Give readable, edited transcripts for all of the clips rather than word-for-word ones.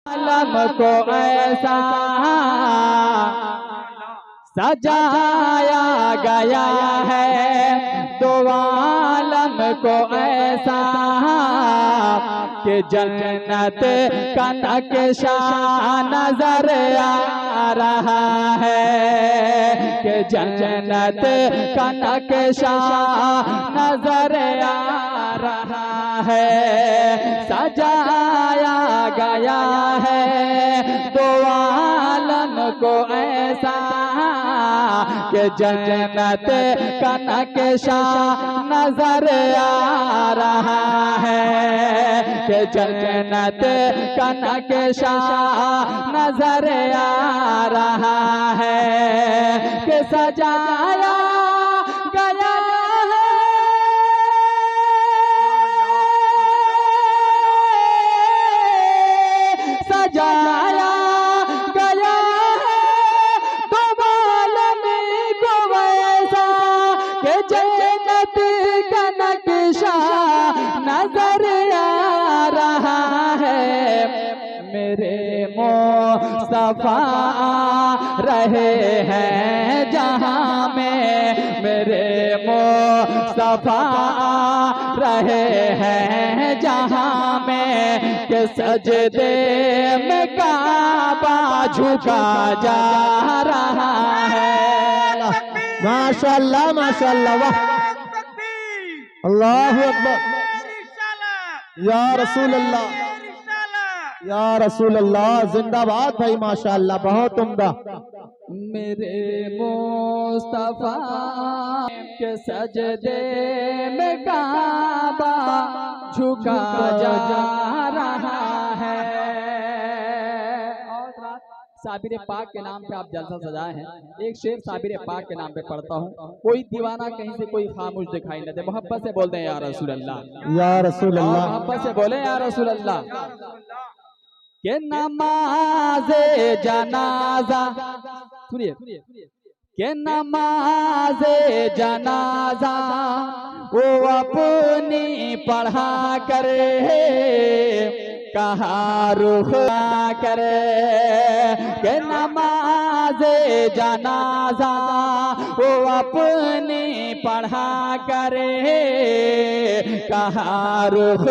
आलम को ऐसा सजाया गया है, दो आलम को ऐसा कि जन्नत का नक्शा नजर आ रहा है, कि जन्नत का नक्शा नजर आ रहा है। सजाया गया है दो आलम को ऐसा कि जन्नत का नक्शा नजर आ रहा है, कि जन्नत का नक्शा नजर आ रहा है, कि सजाया गया है सजाया गया है दो आलम को ऐसा कि जन्नत का नक्शा नजर आ रहा है। मेरे मुस्तफा रहे हैं जहां में, मेरे मुस्तफा रहे हैं जहां में, कि सजदे में काबा झुका जा रहा है। माशाअल्लाह माशाअल्लाह, वाह, अल्लाहु अकबर, या रसूल अल्लाह, या रसूल अल्लाह, जिंदाबाद भाई, माशाअल्लाह, बहुत उम्दा। मेरे मुस्तफा के सजदे में काबा झुका जा रहा है। साबिर पाक के नाम पे आप जलसा सजाए हैं। एक शेर साबिर पाक के नाम पे पढ़ता हूँ। कोई दीवाना कहीं से कोई खामोश दिखाई न दे, मोहब्बत से बोलते हैं या रसूल अल्लाह, या रसूल अल्लाह, मोहब्बत से बोले या रसूल अल्लाह। के नमाज़े जनाजा, सुनिए, के नमाज़े जनाजा वो अपनी पढ़ा करे, कहाँ रुख करे, के नमाज़े जनाजा वो अपनी पढ़ा करे, कहाँ रुख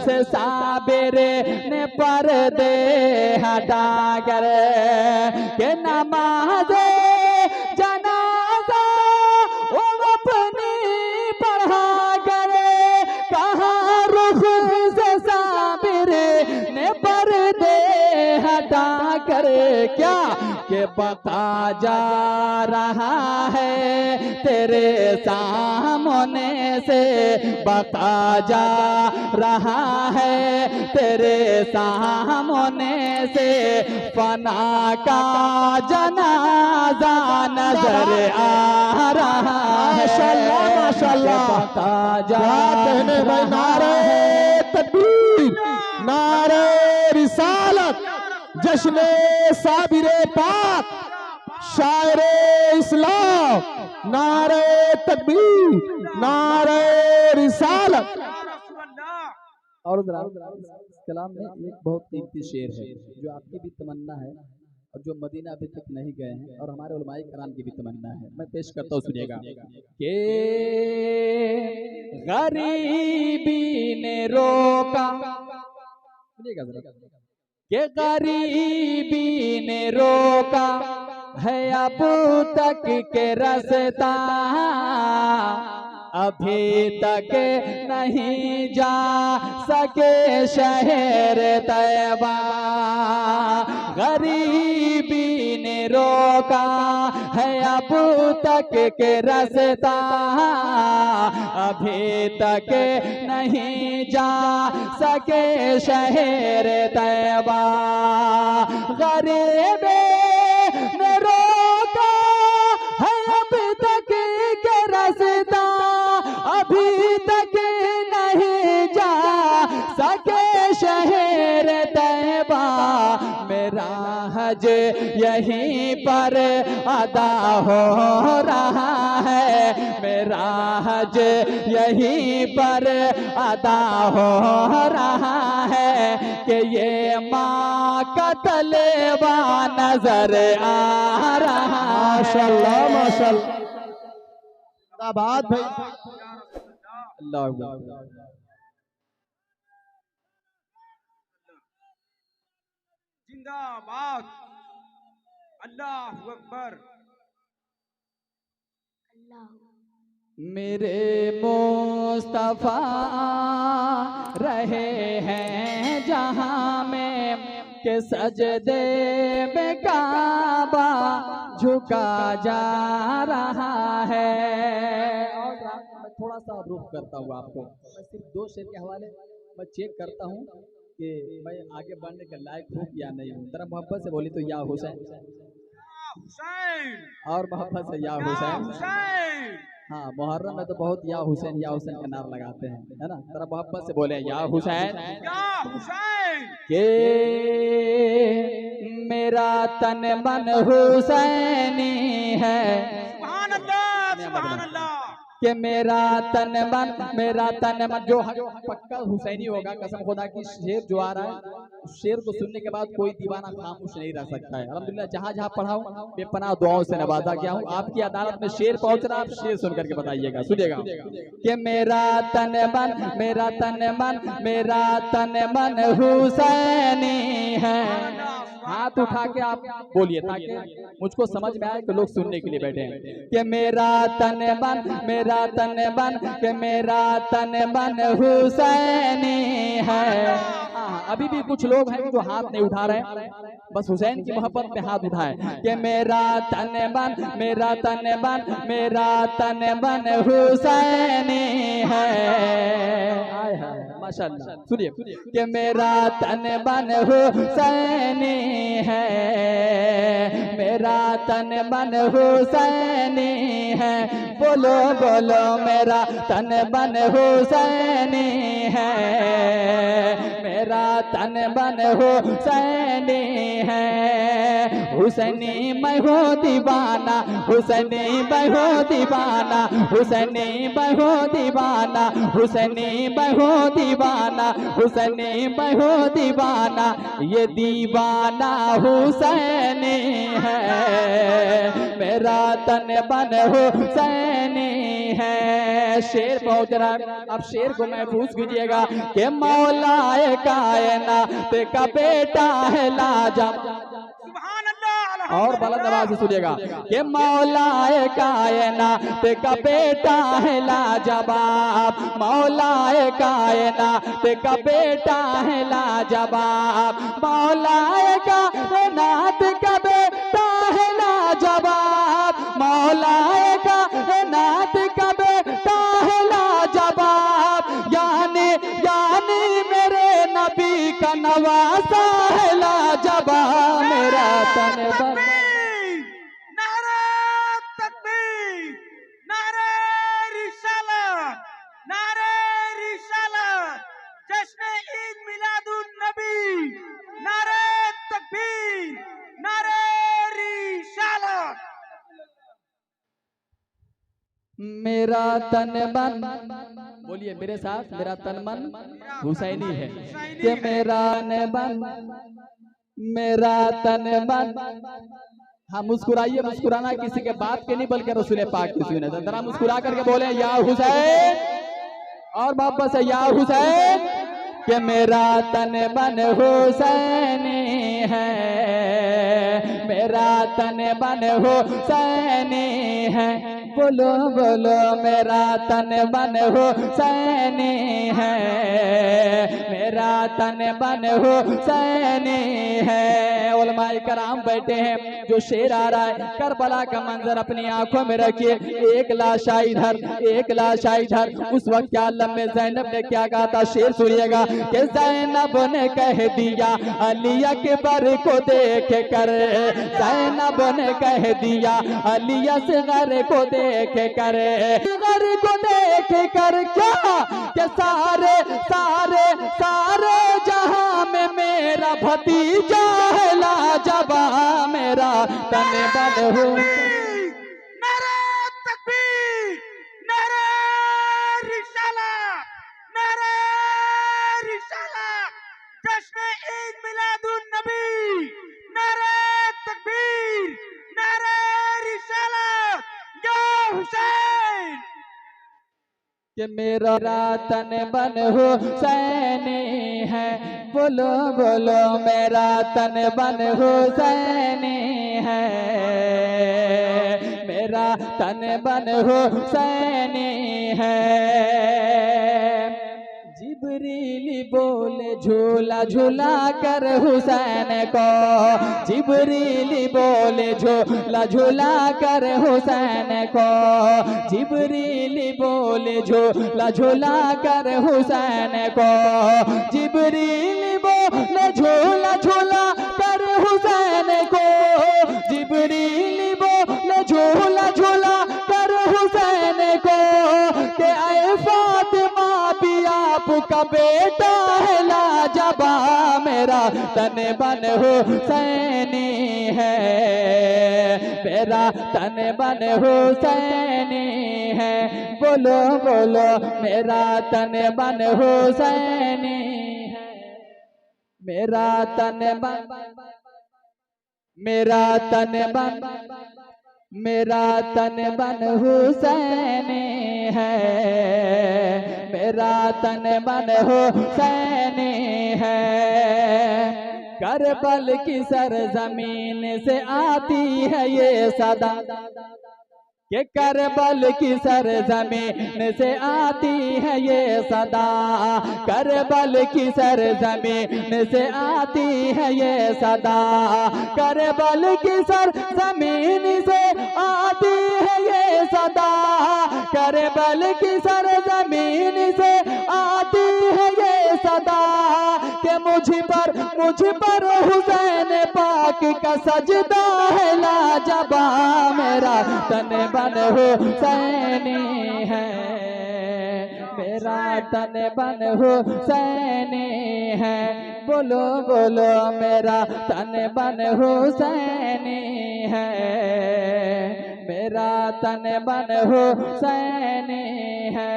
से साबिर ने पर्दे हटा करे, के नमाज़े जनाजा वो अपनी पढ़ा करे, कहाँ रुख से साबिर ने पर्दे हटा करे। क्या के बता जा रहा है तेरे सामने से, बता जा रहा है तेरे सामने से, फना का जनाजा नजर आ रहा है। माशाअल्लाह माशाअल्लाह, बता जा कहने भाई, नारे तकबीर, नारे रिसालत, जश्ने साबिरे पाक, शायरे इस्लाम, नारे तकबीर, नारे रिसालत। और कलाम में एक बहुत कीमती शेर है जो आपकी भी तमन्ना है और जो मदीना अभी तक नहीं गए हैं और हमारे उलमाए कराम की भी तमन्ना है। मैं पेश करता हूँ, सुनिएगा। के गरीबी ने रोका, सुनिएगा जरा, के गरीबी ने रोका है अब तक के रास्ता, अभी तक नहीं जा सके शहर तैबा, गरीबी ने रोका है अब तक के रास्ता, अभी तक नहीं जा सके शहर तैबा, गरीबी ने रोका है अब तक के रास्ता, अभी तक नहीं जा सके शहर तैबा, मेरा हज यहीं पर अदा हो रहा है, मेरा हज यहीं पर अदा हो रहा है कि ये माँ का तलवा नजर आ रहा है। माशाल्लाह माशाल्लाह, क्या बात भाई। अल्लाह अकबर। जिंदाबाद, अल्लाह अकबर। मेरे मुस्तफा रहे हैं जहां में के सजदे में काबा झुका जा रहा है। और मैं थोड़ा सा रुख करता हूँ आपको, मैं सिर्फ 2 शेर के हवाले मैं चेक करता हूँ कि मैं आगे बढ़ने के लायक हूँ या नहीं हूँ। जरा मोहब्बत से बोली तो या हुसैन, और मोहब्बत से या हुसैन। हाँ, मुहर्रम में तो बहुत या हुसैन का नारा लगाते हैं, है ना। जरा मोहब्बत से बोले या हुसैन, के मेरा तन मन हुसैनी है, सुभान अल्लाह सुभान अल्लाह। कि मेरा तन मन जो पक्का हुसैनी होगा, कसम खुदा की, शेर जो आ रहा है उस शेर को सुनने के बाद कोई दीवाना खामोश नहीं रह सकता है। अल्हम्दुलिल्लाह, जहाँ जहाँ पढ़ाऊं बेपनाह दुआओं से नवाजा गया हूँ। आपकी अदालत में शेर पहुंच रहा, आप शेर सुन करके बताइएगा, सुनिएगा। कि मेरा तन मन हुसैनी है। हाथ उठा के आप बोलिए ताकि मुझको समझ में आए कि लोग सुनने के लिए बैठे हैं। कि मेरा तन मन हुसैनी है। अभी भी कुछ लोग हैं जो हाथ नहीं उठा रहे हैं, बस हुसैन की मोहब्बत में हाथ उठाए। कि मेरा तन मन हुसैनी है। माशाअल्लाह, सुनिए। कि मेरा तन मन हुसैनी है, मेरा तन मन हुसैनी है। बोलो बोलो मेरा तन मन हुसैनी है, मेरा तन मन हुसैनी है। हुसैनी मैं हो दीवाना, हुसैनी मैं हो दीवाना, हुसैनी मैं हो दीवाना, हुसैनी मैं हो दीवाना, हुसैनी मैं हो दीवाना। ये दीवाना हुसैनी है, मेरा तन मन हुसैनी है। शेर पहुंच रहा, अब शेर को महफूज कीजिएगा। कि मौलाए कायनात का बेटा है लाजवाब, और बुलंद आवाज से सुनिएगा। कि मौलाए कायनात का बेटा है लाजवाब, मौलाए कायनात का बेटा है लाजवाब, मौलाए कायनात का बेटा है लाजवाब, मौलाए कायनात का बेटा है लाजवाब। यानी मेरे नबी का नवासा है लाजवाब। मेरा तन मन, नारे तकबीर, नारे रिसालत, नारे रिसालत, जश्न ईद मिलादुन नबी, नारे तकबीर, नारे रिसालत। मेरा तन मन, बोलिए मेरे साथ, मेरा तन मन हुसैनी है। कि मेरा तन मन, हाँ मुस्कुराइए, मुस्कुराना किसी के बात के नहीं बल्कि रसूल पाक की सुन्नत। जरा मुस्कुरा करके बोले या हुसैन, और मोहब्बत से या हुसैन। कि मेरा तन मन हुसैनी है, मेरा तन मन हुसैनी है। बोलो बोलो मेरा तन मन हुसैनी है, मेरा तन मन हुसैनी है। उलमाए कराम बैठे हैं, जो शेर आ रहा है करबला का मंजर अपनी आंखों में रखिए। एक लाशा इधर, एक लाशा इधर। उस वक्त क्या आलम में ज़ैनब ने क्या कहा था, शेर सुनिएगा। कि ज़ैनब ने कह दिया अली अकबर को देख कर, ज़ैनब ने कह दिया अली असगर को देख कर, असगर को देख कर क्या कि सारे सारे सारे जहां में मेरा भतीजा है लाजवा, मेरा तन बन हो। नारे तकबीर, नारे रिसालत, नारे रिसालत, जश्न ईद मिलादुन नबी, नारे तकबीर, नारे रिसालत, या हुसैन। कि मेरा तन बन हुसैनी है, बोलो बोलो मेरा तन बन हुसैनी है, मेरा तन बन हुसैनी है। जिब्रील बोले झूला झूला कर हुसैन को, जिब्रील बोले झूला झूला कर हुसैन को, जिब्रील बोले झूला झूला कर हुसैन को, जिब्रील बोले झूला झूला कर हुसैन को, जिब्रील बोले झूला झूला कर हुसैन को। के ऐ फातिमा भी आपका बेटा है लाजवा, मेरा तन बन हुसैनी है, मेरा तन बन हुसैनी है, बोलो बोलो मेरा तन बन हुसैनी है, मेरा तन बन, मेरा तन बन, मेरा तन बन हुसैनी है, मेरा तन बन हुसैनी है। करबल की सरजमीन से आती है ये सदा, कि करबल की सरजमीन से आती है ये सदा, करबल की सरजमीन से आती है ये सदा, करबल की सरजमीन से आती है ये सदा, करबल की सरजमीन से आती है ये सदा। कि मुझ पर हुसैन पाक का सजदा है लाजवा, मेरा तन बन हुसैनी है, मेरा तन बन हुसैनी है, बोलो बोलो मेरा तन बन हुसैनी है, मेरा तन बन हुसैनी है,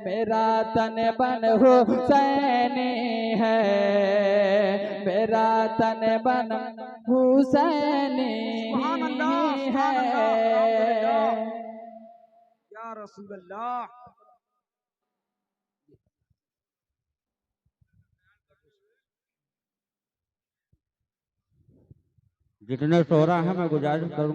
मेरा तन बन हुसैनी है, मेरा तन बन हुसैनी है। या रसूल अल्लाह। जितने शोरा हैं मैं गुजारिश करूंगा